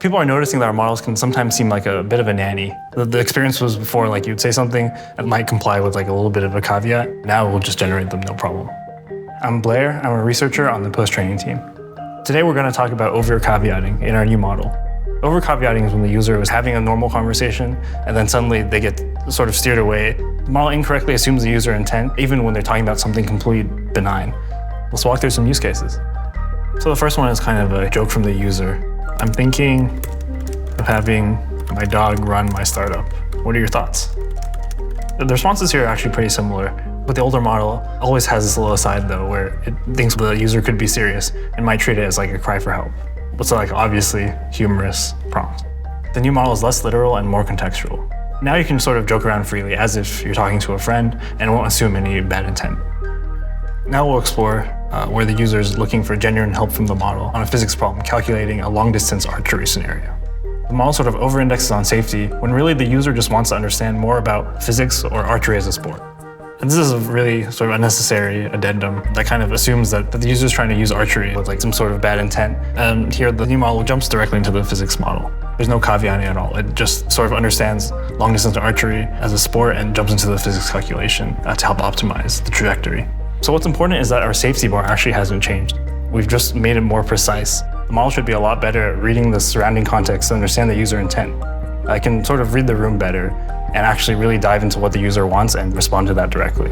People are noticing that our models can sometimes seem like a bit of a nanny. The experience was before, like you'd say something that might comply with like a little bit of a caveat. Now we'll just generate them, no problem. I'm Blair, I'm a researcher on the post-training team. Today we're going to talk about overcaveating in our new model. Overcaveating is when the user is having a normal conversation and then suddenly they get sort of steered away. The model incorrectly assumes the user intent, even when they're talking about something completely benign. Let's walk through some use cases. So the first one is kind of a joke from the user. I'm thinking of having my dog run my startup. What are your thoughts? The responses here are actually pretty similar, but the older model always has this little aside though, where it thinks the user could be serious and might treat it as like a cry for help. It's like obviously humorous prompt. The new model is less literal and more contextual. Now you can sort of joke around freely as if you're talking to a friend and won't assume any bad intent. Now we'll explore where the user is looking for genuine help from the model on a physics problem calculating a long-distance archery scenario. The model sort of over-indexes on safety when really the user just wants to understand more about physics or archery as a sport. And this is a really sort of unnecessary addendum that kind of assumes that the user is trying to use archery with like some sort of bad intent. And here the new model jumps directly into the physics model. There's no caveating at all. It just sort of understands long-distance archery as a sport and jumps into the physics calculation to help optimize the trajectory. So what's important is that our safety bar actually hasn't changed. We've just made it more precise. The model should be a lot better at reading the surrounding context to understand the user intent. I can sort of read the room better and actually really dive into what the user wants and respond to that directly.